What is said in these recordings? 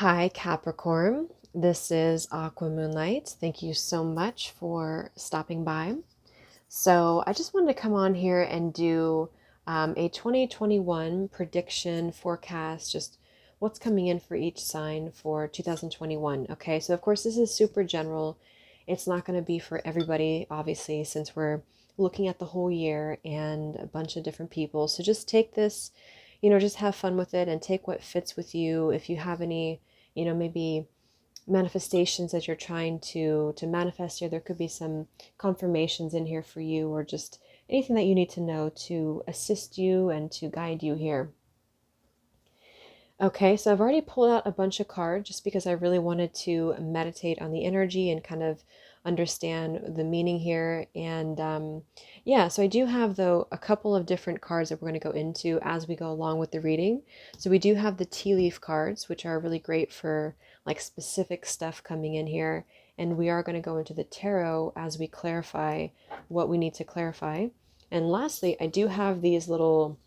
Hi, Capricorn. This is Aqua Moonlight. Thank you so much for stopping by. So, I just wanted to come on here and do a 2021 prediction forecast, just what's coming in for each sign for 2021. Okay, so of course, this is super general. It's not going to be for everybody, obviously, since we're looking at the whole year and a bunch of different people. So, just take this, just have fun with it and take what fits with you. If you have any, maybe manifestations that you're trying to manifest here, there could be some confirmations in here for you, or just anything that you need to know to assist you and to guide you here. Okay, so I've already pulled out a bunch of cards just because I really wanted to meditate on the energy and kind of understand the meaning here. And yeah, so I do have, though, a couple of different cards that we're going to go into as we go along with the reading. So we do have the tea leaf cards, which are really great for like specific stuff coming in here. And we are going to go into the tarot as we clarify what we need to clarify. And lastly, I do have these little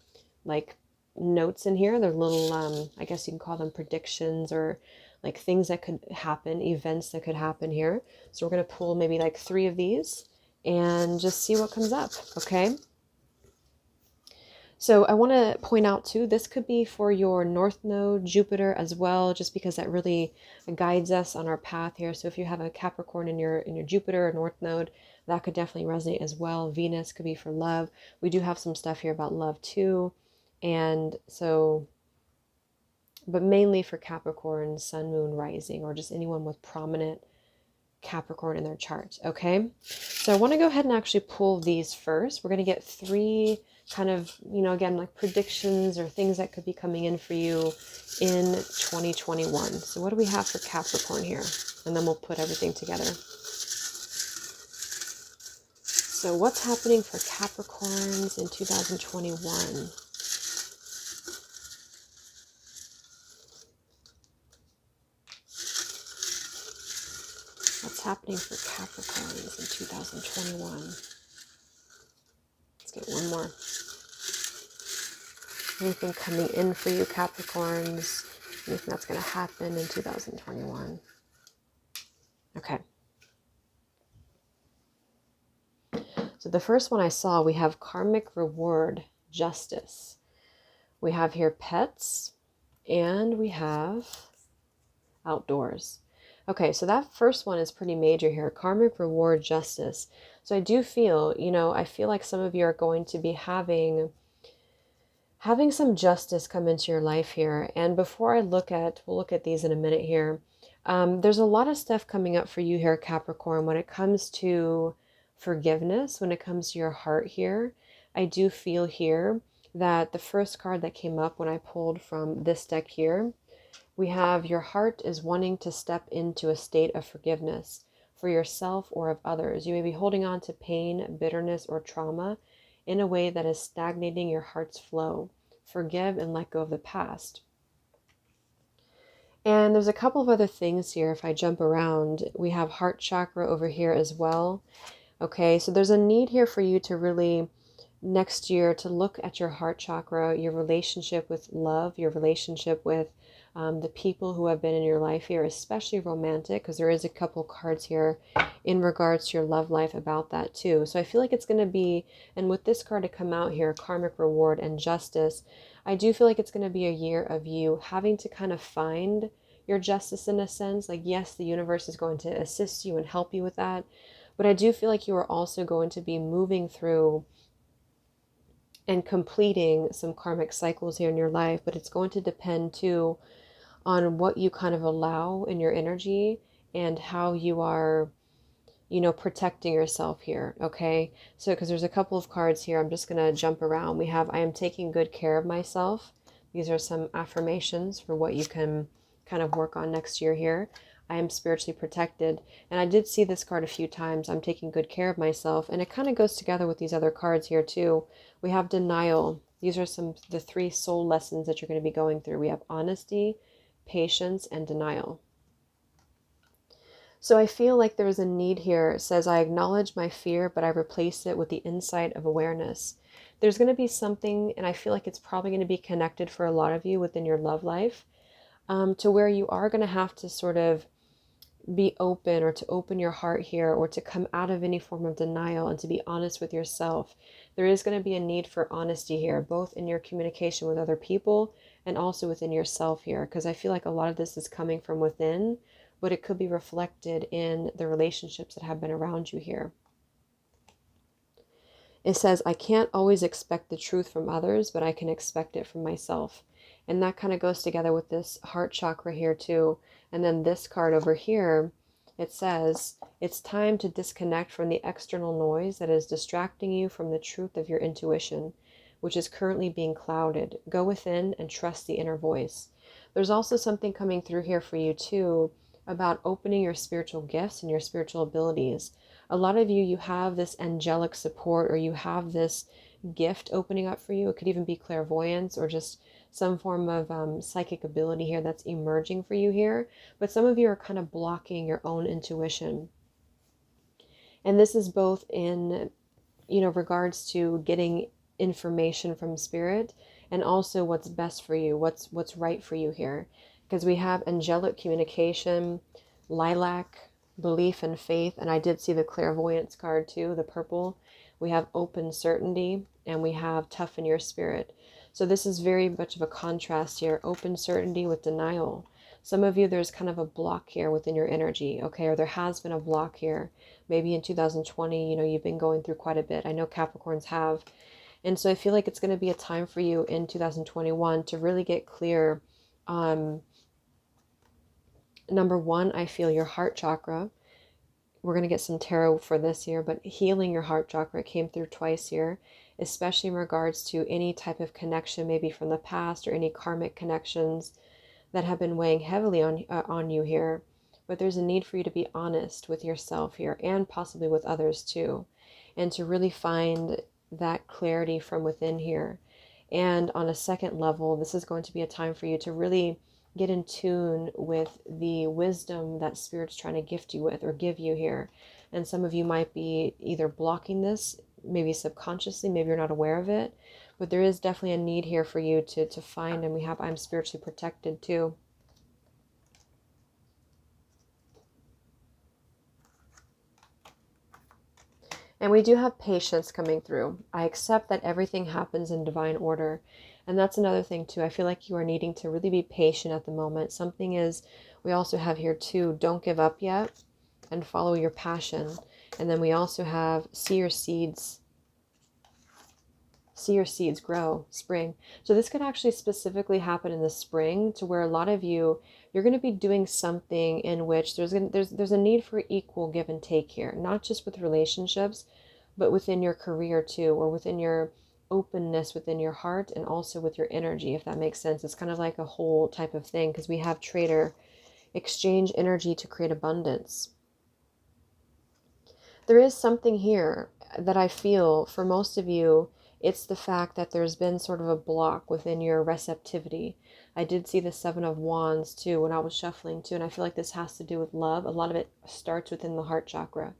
like notes in here. They're little, I guess you can call them predictions, or like things that could happen, events that could happen here. So we're going to pull maybe like 3 of these and just see what comes up. Okay. So I want to point out too, this could be for your North Node, Jupiter as well, just because that really guides us on our path here. So if you have a Capricorn in your Jupiter or North Node, that could definitely resonate as well. Venus could be for love. We do have some stuff here about love too. And so, but mainly for Capricorn, Sun, Moon, Rising, or just anyone with prominent Capricorn in their chart. Okay, so I want to go ahead and actually pull these first. We're going to get 3 kind of, again, like predictions or things that could be coming in for you in 2021. So what do we have for Capricorn here? And then we'll put everything together. So what's happening for Capricorns in 2021? What's happening for Capricorns in 2021? Let's get one more. Anything coming in for you, Capricorns? Anything that's going to happen in 2021? Okay. So the first one I saw, we have Karmic Reward, Justice. We have here Pets, and we have Outdoors. Okay, so that first one is pretty major here. Karmic Reward, Justice. So I do feel, I feel like some of you are going to be having some justice come into your life here. And before we'll look at these in a minute here. There's a lot of stuff coming up for you here, Capricorn, when it comes to forgiveness, when it comes to your heart here. I do feel here that the first card that came up when I pulled from this deck here, we have your heart is wanting to step into a state of forgiveness for yourself or of others. You may be holding on to pain, bitterness, or trauma in a way that is stagnating your heart's flow. Forgive and let go of the past. And there's a couple of other things here. If I jump around, we have heart chakra over here as well. Okay, so there's a need here for you to really next year to look at your heart chakra, your relationship with love, your relationship with the people who have been in your life here, especially romantic, because there is a couple cards here in regards to your love life about that too. So I feel like it's going to be, and with this card to come out here, Karmic Reward and Justice, I do feel like it's going to be a year of you having to kind of find your justice in a sense. Like, yes, the universe is going to assist you and help you with that, but I do feel like you are also going to be moving through and completing some karmic cycles here in your life, but it's going to depend too on what you kind of allow in your energy and how you are, protecting yourself here. Okay. So, because there's a couple of cards here, I'm just going to jump around. We have, I am taking good care of myself. These are some affirmations for what you can kind of work on next year here. I am spiritually protected. And I did see this card a few times. I'm taking good care of myself. And it kind of goes together with these other cards here too. We have denial. These are the 3 soul lessons that you're going to be going through. We have honesty, patience, and denial. So I feel like there's a need here. It says, I acknowledge my fear, but I replace it with the insight of awareness. There's going to be something, and I feel like it's probably going to be connected for a lot of you within your love life. to where you are going to have to sort of be open, or to open your heart here, or to come out of any form of denial and to be honest with yourself. There is going to be a need for honesty here, both in your communication with other people and also within yourself here, because I feel like a lot of this is coming from within, but it could be reflected in the relationships that have been around you here. It says, I can't always expect the truth from others, but I can expect it from myself. And that kind of goes together with this heart chakra here too. And then this card over here, it says, it's time to disconnect from the external noise that is distracting you from the truth of your intuition, which is currently being clouded. Go within and trust the inner voice. There's also something coming through here for you too, about opening your spiritual gifts and your spiritual abilities. A lot of you, you have this angelic support, or you have this gift opening up for you. It could even be clairvoyance, or just some form of psychic ability here that's emerging for you here. But some of you are kind of blocking your own intuition. And this is both in, regards to getting information from spirit, and also what's best for you, what's right for you here. Because we have angelic communication, lilac, belief and faith, and I did see the clairvoyance card too, the purple. We have open certainty, and we have toughen your spirit. So this is very much of a contrast here, open certainty with denial. Some of you, there's kind of a block here within your energy, okay, or there has been a block here. Maybe in 2020, you've been going through quite a bit. I know Capricorns have. And so I feel like it's going to be a time for you in 2021 to really get clear. Number one, I feel your heart chakra. We're going to get some tarot for this year, but healing your heart chakra came through twice here, especially in regards to any type of connection, maybe from the past, or any karmic connections that have been weighing heavily on you here. But there's a need for you to be honest with yourself here, and possibly with others too, and to really find that clarity from within here. And on a second level, this is going to be a time for you to really get in tune with the wisdom that Spirit's trying to gift you with, or give you here. And some of you might be either blocking this, maybe subconsciously, maybe you're not aware of it, but there is definitely a need here for you to find. And we have, I'm spiritually protected too. And we do have patience coming through. I accept that everything happens in divine order. And that's another thing too. I feel like you are needing to really be patient at the moment. Something is, we also have here too, don't give up yet, and follow your passion. And then we also have see your seeds grow, spring. So this could actually specifically happen in the spring, to where a lot of you, you're going to be doing something in which there's a need for equal give and take here, not just with relationships, but within your career too, or within your openness within your heart, and also with your energy, if that makes sense. It's kind of like a whole type of thing, because we have trader, exchange energy to create abundance. There is something here that I feel for most of you, it's the fact that there's been sort of a block within your receptivity. I did see the 7 of Wands too when I was shuffling too, and I feel like this has to do with love. A lot of it starts within the heart chakra,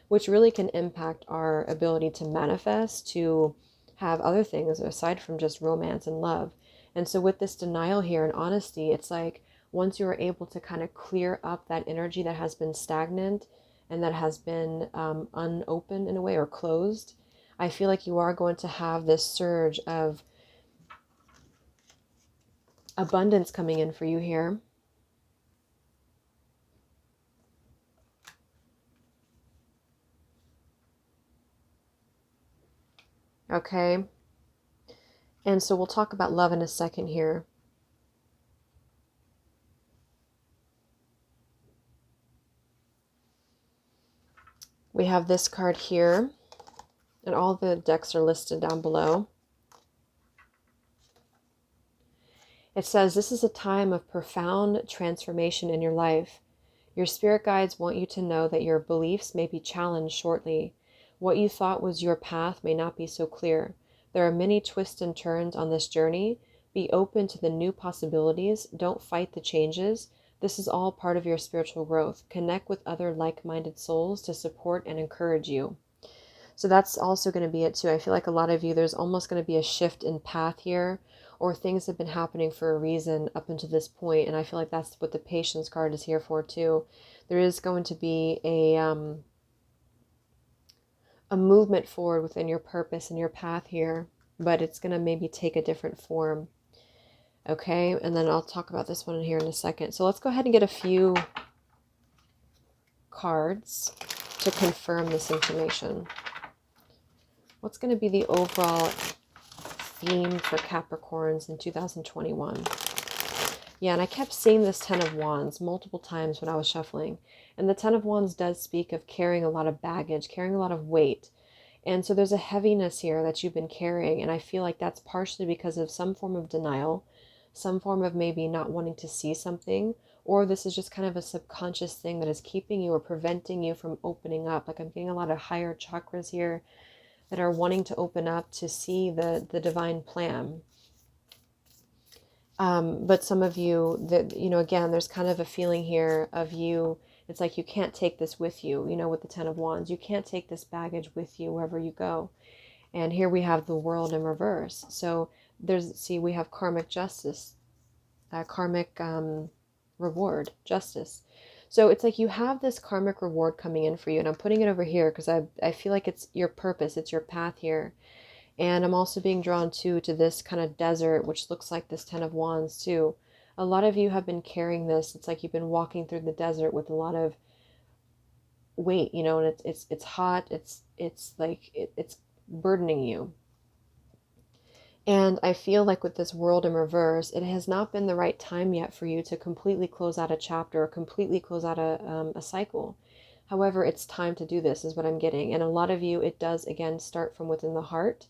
which really can impact our ability to manifest, to have other things aside from just romance and love. And so with this denial here and honesty, it's like once you are able to kind of clear up that energy that has been stagnant and that has been unopened in a way, or closed, I feel like you are going to have this surge of abundance coming in for you here. Okay. And so we'll talk about love in a second here. We have this card here, and all the decks are listed down below. It says, this is a time of profound transformation in your life. Your spirit guides want you to know that your beliefs may be challenged shortly. What you thought was your path may not be so clear. There are many twists and turns on this journey. Be open to the new possibilities. Don't fight the changes. This is all part of your spiritual growth. Connect with other like-minded souls to support and encourage you. So that's also going to be it too. I feel like a lot of you, there's almost going to be a shift in path here, or things have been happening for a reason up until this point. And I feel like that's what the patience card is here for too. There is going to be a movement forward within your purpose and your path here, but it's going to maybe take a different form. Okay, and then I'll talk about this one here in a second. So let's go ahead and get a few cards to confirm this information. What's going to be the overall theme for Capricorns in 2021? Yeah, and I kept seeing this Ten of Wands multiple times when I was shuffling. And the Ten of Wands does speak of carrying a lot of baggage, carrying a lot of weight. And so there's a heaviness here that you've been carrying. And I feel like that's partially because of some form of denial, some form of maybe not wanting to see something, or this is just kind of a subconscious thing that is keeping you or preventing you from opening up. Like I'm getting a lot of higher chakras here that are wanting to open up to see the divine plan. But some of you, that again, there's kind of a feeling here of you, it's like you can't take this with you, with the Ten of Wands. You can't take this baggage with you wherever you go. And here we have the World in reverse. So we have karmic justice, karmic reward, justice. So it's like you have this karmic reward coming in for you. And I'm putting it over here because I feel like it's your purpose, it's your path here. And I'm also being drawn to this kind of desert, which looks like this Ten of Wands too. A lot of you have been carrying this. It's like you've been walking through the desert with a lot of weight, and it's hot. It's like it's burdening you. And I feel like with this World in reverse, it has not been the right time yet for you to completely close out a chapter or completely close out a cycle. However, it's time to do this is what I'm getting. And a lot of you, it does, again, start from within the heart.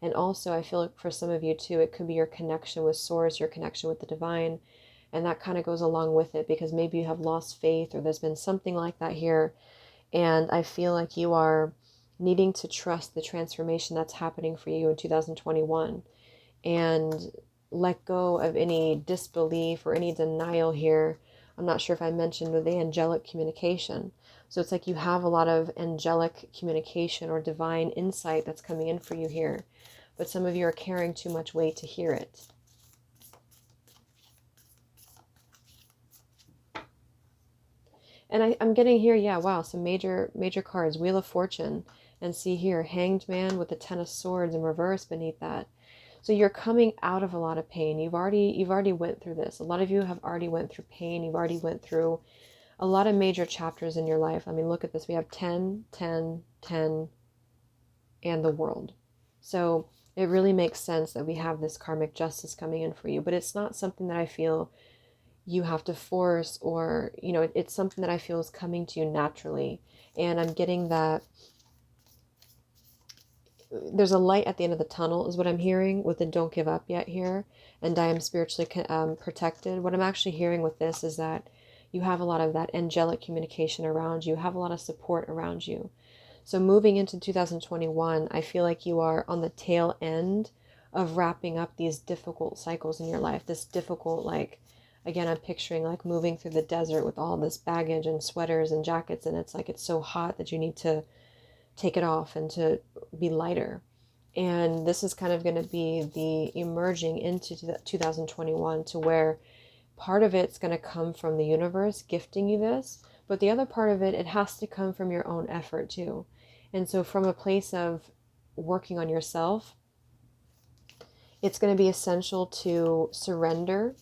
And also, I feel like for some of you too, it could be your connection with Source, your connection with the divine. And that kind of goes along with it because maybe you have lost faith or there's been something like that here. And I feel like you are needing to trust the transformation that's happening for you in 2021 and let go of any disbelief or any denial here. I'm not sure if I mentioned the angelic communication. So it's like you have a lot of angelic communication or divine insight that's coming in for you here. But some of you are carrying too much weight to hear it. And I'm getting here, yeah, wow, some major cards. Wheel of Fortune. And see here, Hanged Man with the Ten of Swords in reverse beneath that. So you're coming out of a lot of pain. You've already went through this. A lot of you have already went through pain. You've already went through a lot of major chapters in your life. I mean, look at this. We have 10, 10, 10, and the World. So it really makes sense that we have this karmic justice coming in for you. But it's not something that I feel you have to force or, it's something that I feel is coming to you naturally. And I'm getting that there's a light at the end of the tunnel is what I'm hearing with the don't give up yet here. And I am spiritually protected. What I'm actually hearing with this is that you have a lot of that angelic communication around you, have a lot of support around you. So moving into 2021, I feel like you are on the tail end of wrapping up these difficult cycles in your life. This difficult, like, again, I'm picturing like moving through the desert with all this baggage and sweaters and jackets. And it's like, it's so hot that you need to take it off and to be lighter. And this is kind of going to be the emerging into 2021 to where part of it's going to come from the universe gifting you this, but the other part of it, it has to come from your own effort too. And so from a place of working on yourself, it's going to be essential to surrender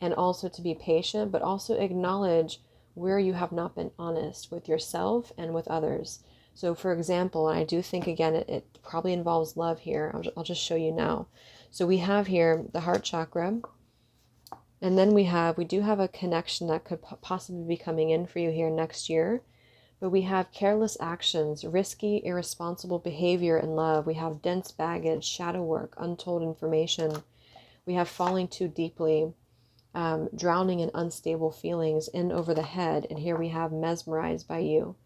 and also to be patient, but also acknowledge where you have not been honest with yourself and with others. So for example, and I do think, again, it probably involves love here. I'll just show you now. So we have here the heart chakra. And then we do have a connection that could possibly be coming in for you here next year. But we have careless actions, risky, irresponsible behavior in love. We have dense baggage, shadow work, untold information. We have falling too deeply, drowning in unstable feelings, in over the head. And here we have mesmerized by you.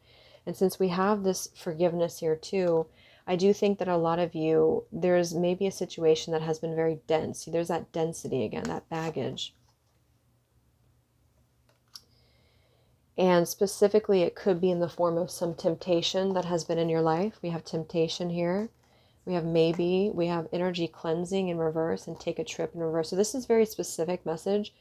And since we have this forgiveness here too, I do think that a lot of you, there's maybe a situation that has been very dense. See, there's that density again, that baggage. And specifically, it could be in the form of some temptation that has been in your life. We have temptation here. We have maybe, we have energy cleansing in reverse, and take a trip in reverse. So this is very specific message.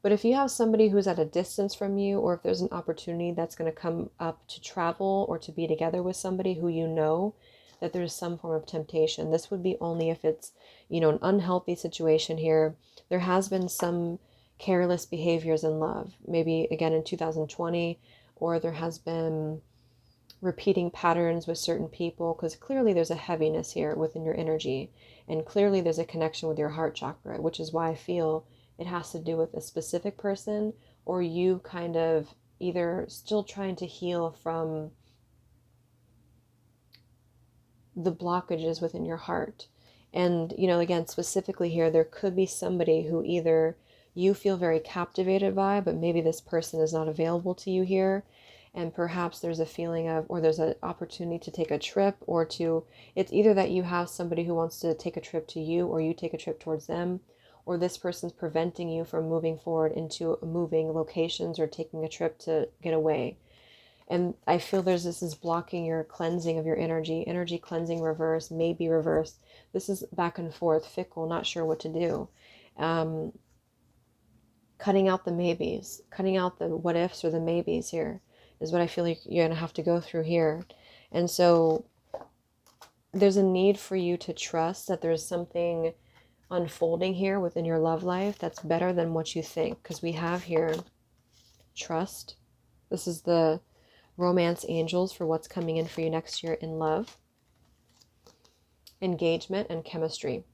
But if you have somebody who's at a distance from you, or if there's an opportunity that's going to come up to travel or to be together with somebody who you know that there's some form of temptation, this would be only if it's, you know, an unhealthy situation here. There has been some careless behaviors in love, maybe again in 2020, or there has been repeating patterns with certain people, because clearly there's a heaviness here within your energy, and clearly there's a connection with your heart chakra, which is why I feel it has to do with a specific person, or you kind of either still trying to heal from the blockages within your heart. And, you know, again, specifically here, there could be somebody who either you feel very captivated by, but maybe this person is not available to you here. And perhaps there's a feeling of, or there's an opportunity to take a trip, or to, it's either that you have somebody who wants to take a trip to you, or you take a trip towards them, or this person's preventing you from moving forward into moving locations or taking a trip to get away. And I feel this is blocking your cleansing of your energy cleansing reverse, maybe reverse. This is back and forth, fickle, not sure what to do. Cutting out the maybes, cutting out the what ifs or the maybes here is what I feel like you're going to have to go through here. And so there's a need for you to trust that there's something unfolding here within your love life that's better than what you think. Because we have here trust. This is the romance angels for what's coming in for you next year in love, engagement, and chemistry.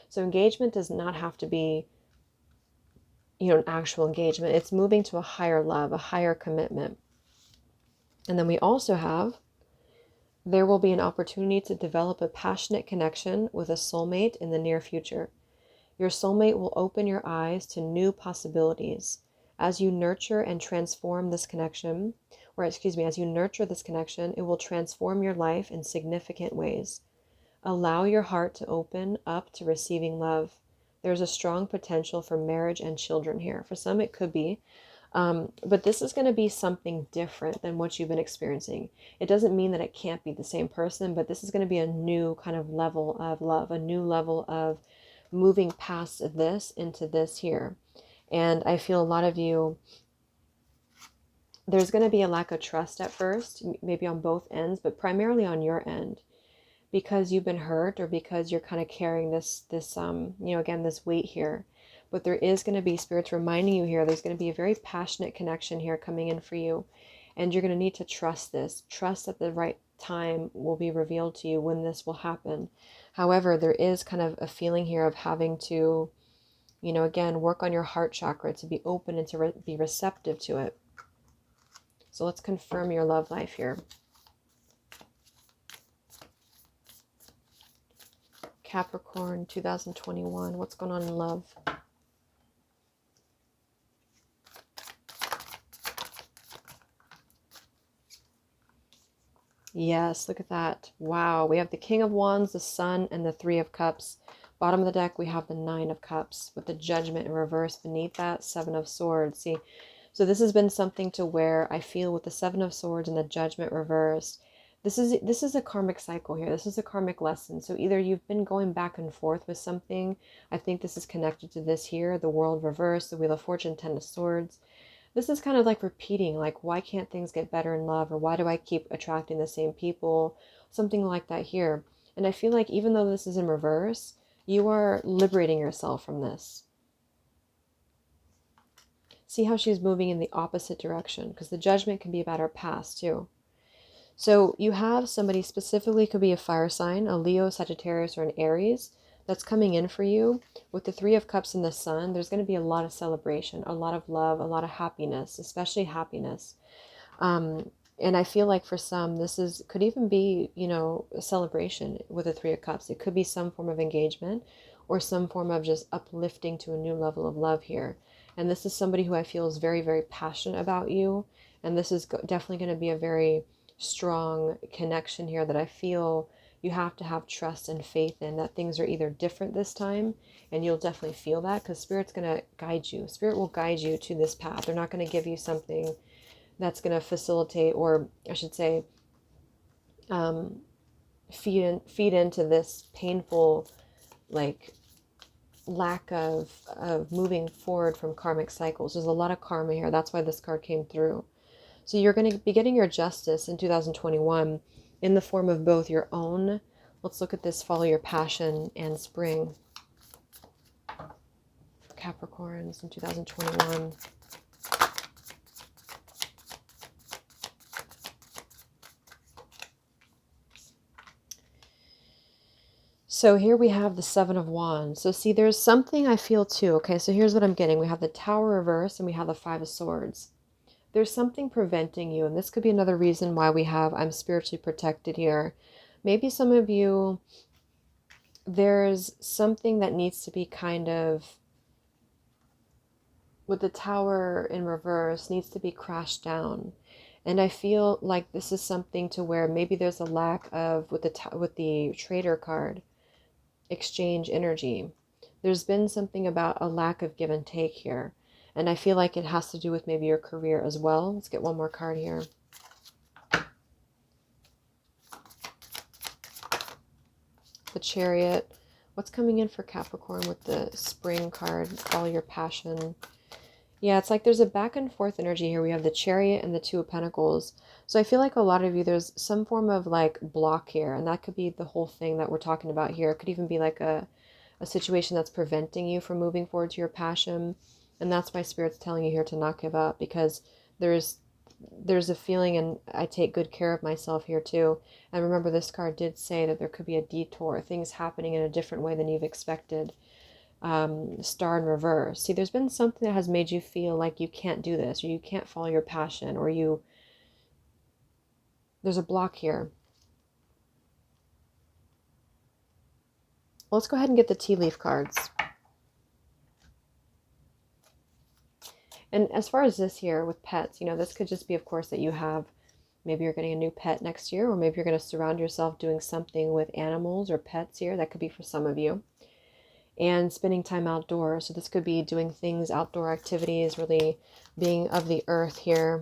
So engagement does not have to be, you know, an actual engagement. It's moving to a higher love, a higher commitment. And then we also have, there will be an opportunity to develop a passionate connection with a soulmate in the near future. Your soulmate will open your eyes to new possibilities. As you nurture and transform this connection, or excuse me, as you nurture this connection, it will transform your life in significant ways. Allow your heart to open up to receiving love. There's a strong potential for marriage and children here. For some, it could be. But this is going to be something different than what you've been experiencing. It doesn't mean that it can't be the same person, but this is going to be a new kind of level of love, a new level of moving past this into this here. And I feel a lot of you, there's going to be a lack of trust at first, maybe on both ends, but primarily on your end, because you've been hurt, or because you're kind of carrying this you know, again, this weight here. But there is going to be spirits reminding you here, there's going to be a very passionate connection here coming in for you. And you're going to need to trust this. Trust that the right time will be revealed to you when this will happen. However, there is kind of a feeling here of having to, you know, again, work on your heart chakra to be open and to be receptive to it. So let's confirm your love life here. Capricorn 2021. What's going on in love? Yes, look at that. Wow. We have the King of Wands, the Sun, and the Three of Cups. Bottom of the deck, we have the Nine of Cups with the Judgment in reverse beneath that, Seven of Swords. See, so this has been something to where I feel with the Seven of Swords and the Judgment reversed, this is a karmic cycle here. This is a karmic lesson. So either you've been going back and forth with something. I think this is connected to this here, the World reversed, the Wheel of Fortune, Ten of Swords. This is kind of like repeating, like, why can't things get better in love? Or why do I keep attracting the same people? Something like that here. And I feel like even though this is in reverse, you are liberating yourself from this. See how she's moving in the opposite direction, because the Judgment can be about our past too. So you have somebody, specifically could be a fire sign, a Leo, Sagittarius, or an Aries, that's coming in for you. With the Three of Cups and the Sun, there's going to be a lot of celebration, a lot of love, a lot of happiness, especially happiness. And I feel like for some, could even be, you know, a celebration with the Three of Cups. It could be some form of engagement or some form of just uplifting to a new level of love here. And this is somebody who I feel is very, very passionate about you. And this is definitely going to be a very strong connection here that I feel you have to have trust and faith in, that things are either different this time, and you'll definitely feel that, because Spirit's going to guide you. Spirit will guide you to this path. They're not going to give you something that's going to facilitate, or I should say, feed into this painful, like, lack of moving forward from karmic cycles. There's a lot of karma here. That's why this card came through. So you're going to be getting your justice in 2021 in the form of both your own, let's look at this, follow your passion, and spring for Capricorns in 2021. So here we have the Seven of Wands. So see, there's something I feel too. Okay, so here's what I'm getting. We have the Tower reverse and we have the Five of Swords. There's something preventing you, and this could be another reason why we have I'm spiritually protected here. Maybe some of you, there's something that needs to be kind of, with the Tower in reverse, needs to be crashed down. And I feel like this is something to where maybe there's a lack of, with the Trader card, exchange energy. There's been something about a lack of give and take here. And I feel like it has to do with maybe your career as well. Let's get one more card here. The Chariot. What's coming in for Capricorn with the Spring card? Follow your passion. Yeah, it's like there's a back and forth energy here. We have the Chariot and the Two of Pentacles. So I feel like a lot of you, there's some form of like block here. And that could be the whole thing that we're talking about here. It could even be like a situation that's preventing you from moving forward to your passion. And that's why Spirit's telling you here to not give up, because there's a feeling, and I take good care of myself here too. And remember, this card did say that there could be a detour, things happening in a different way than you've expected. Star in reverse. See, there's been something that has made you feel like you can't do this, or you can't follow your passion, or there's a block here. Let's go ahead and get the tea leaf cards. And as far as this here with pets, you know, this could just be, of course, that you have, maybe you're getting a new pet next year, or maybe you're going to surround yourself doing something with animals or pets here. That could be for some of you. And spending time outdoors. So this could be doing things, outdoor activities, really being of the earth here.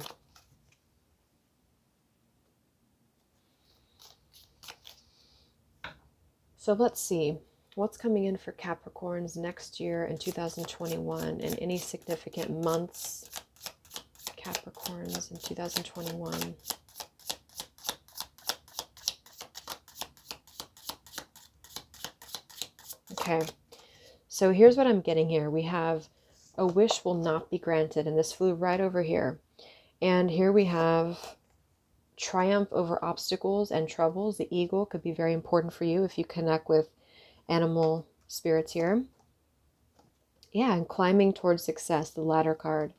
So let's see. What's coming in for Capricorns next year in 2021, and any significant months, Capricorns in 2021. Okay, so here's what I'm getting here. We have a wish will not be granted, and this flew right over here. And here we have triumph over obstacles and troubles. The eagle could be very important for you if you connect with animal spirits here. Yeah, and climbing towards success, the ladder card.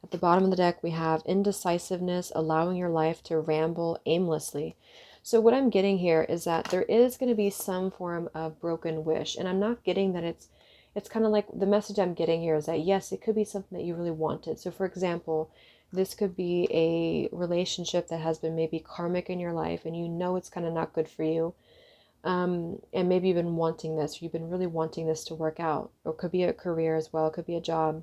At the bottom of the deck, we have indecisiveness, allowing your life to ramble aimlessly. So what I'm getting here is that there is going to be some form of broken wish. And I'm not getting that it's kind of like, the message I'm getting here is that, yes, it could be something that you really wanted. So for example, this could be a relationship that has been maybe karmic in your life, and you know it's kind of not good for you. And maybe you've been wanting this, or you've been really wanting this to work out. Or it could be a career as well. It could be a job.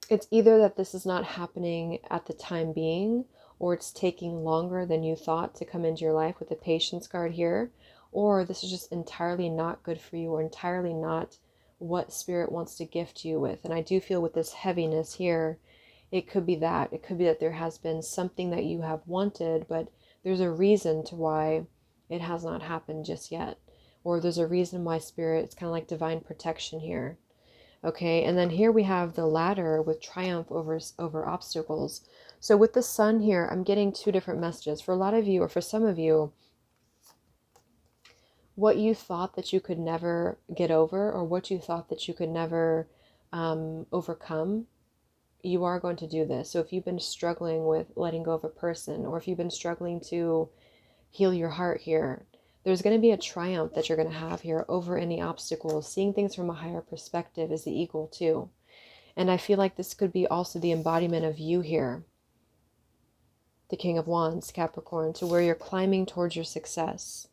It's either that this is not happening at the time being, or it's taking longer than you thought to come into your life with the patience card here, or this is just entirely not good for you, or entirely not what Spirit wants to gift you with. And I do feel with this heaviness here, it could be that. It could be that there has been something that you have wanted, but there's a reason to why it has not happened just yet. Or there's a reason why Spirit, it's kind of like divine protection here. Okay, and then here we have the ladder with triumph over obstacles. So with the sun here, I'm getting two different messages. For a lot of you, or for some of you, what you thought that you could never get over, or what you thought that you could never overcome, you are going to do this. So if you've been struggling with letting go of a person, or if you've been struggling to heal your heart here, there's going to be a triumph that you're going to have here over any obstacles. Seeing things from a higher perspective is the eagle too. And I feel like this could be also the embodiment of you here, the King of Wands, Capricorn, to where you're climbing towards your success.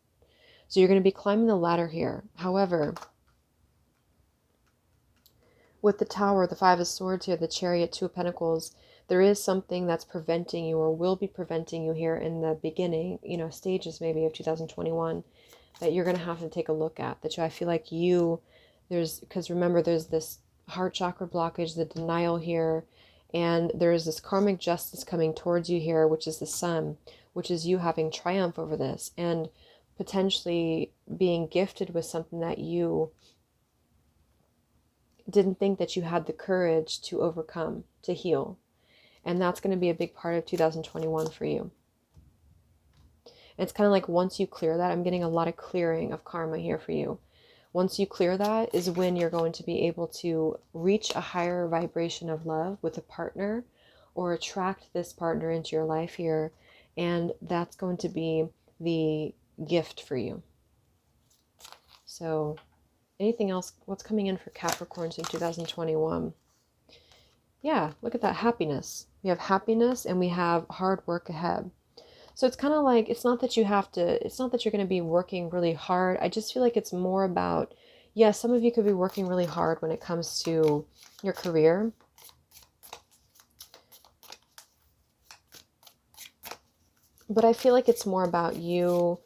So you're going to be climbing the ladder here. However, With the Tower, the Five of Swords here, the Chariot, Two of Pentacles, there is something that's preventing you or will be preventing you here in the beginning, you know, stages maybe of 2021, that you're going to have to take a look at. That I feel like because remember, there's this heart chakra blockage, the denial here, and there's this karmic justice coming towards you here, which is the Sun, which is you having triumph over this and potentially being gifted with something that you didn't think that you had the courage to overcome, to heal. And that's going to be a big part of 2021 for you. And it's kind of like once you clear that, I'm getting a lot of clearing of karma here for you. Once you clear that is when you're going to be able to reach a higher vibration of love with a partner or attract this partner into your life here. And that's going to be the gift for you. So anything else? What's coming in for Capricorns in 2021? Yeah, look at that, happiness. We have happiness and we have hard work ahead. So it's kind of like, it's not that you're going to be working really hard. I just feel like it's more about, yes, some of you could be working really hard when it comes to your career. But I feel like it's more about you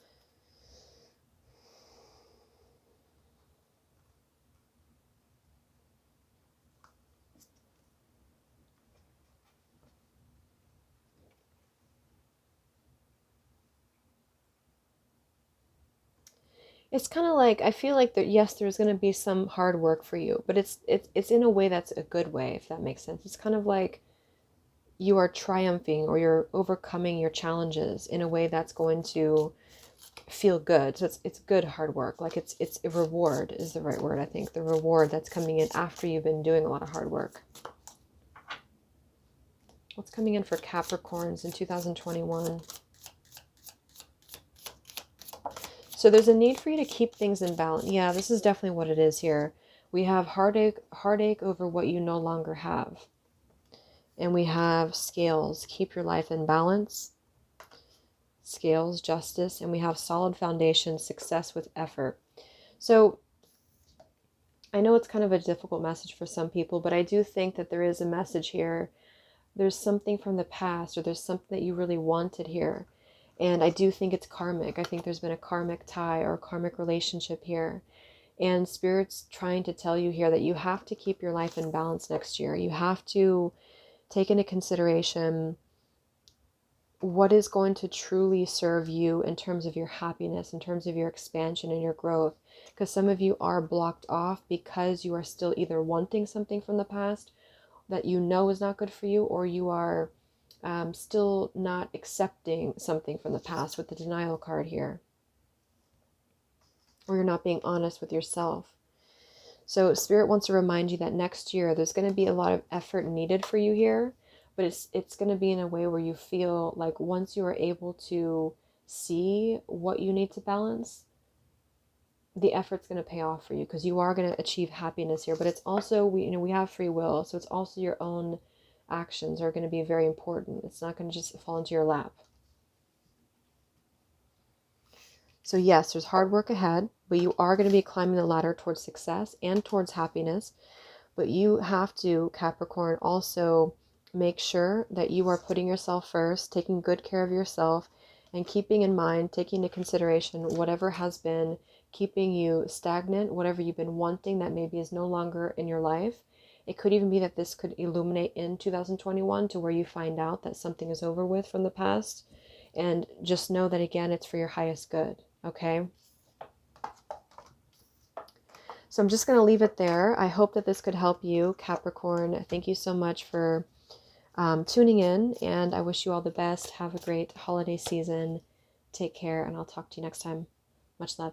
it's kind of like, I feel like that, yes, there's going to be some hard work for you, but it's in a way that's a good way, if that makes sense. It's kind of like you are triumphing or you're overcoming your challenges in a way that's going to feel good. So it's good hard work. Like it's a reward is the right word, I think. The reward that's coming in after you've been doing a lot of hard work. What's coming in for Capricorns in 2021? So there's a need for you to keep things in balance. Yeah, this is definitely what it is here. We have heartache over what you no longer have. And we have scales, keep your life in balance. Scales, justice. And we have solid foundation, success with effort. So I know it's kind of a difficult message for some people, but I do think that there is a message here. There's something from the past, or there's something that you really wanted here. And I do think it's karmic. I think there's been a karmic tie or a karmic relationship here. And Spirit's trying to tell you here that you have to keep your life in balance next year. You have to take into consideration what is going to truly serve you in terms of your happiness, in terms of your expansion and your growth. Because some of you are blocked off because you are still either wanting something from the past that you know is not good for you, or you are still not accepting something from the past with the denial card here. Or you're not being honest with yourself. So Spirit wants to remind you that next year there's going to be a lot of effort needed for you here, but it's going to be in a way where you feel like once you are able to see what you need to balance, the effort's going to pay off for you, because you are going to achieve happiness here. But it's also, we have free will, so it's also your own actions are going to be very important. It's not going to just fall into your lap. So yes, there's hard work ahead, but you are going to be climbing the ladder towards success and towards happiness. But you have to, Capricorn, also make sure that you are putting yourself first, taking good care of yourself, and keeping in mind, taking into consideration whatever has been keeping you stagnant, whatever you've been wanting that maybe is no longer in your life. It could even be that this could illuminate in 2021 to where you find out that something is over with from the past. And just know that, again, it's for your highest good, okay? So I'm just going to leave it there. I hope that this could help you, Capricorn. Thank you so much for tuning in, and I wish you all the best. Have a great holiday season. Take care, and I'll talk to you next time. Much love.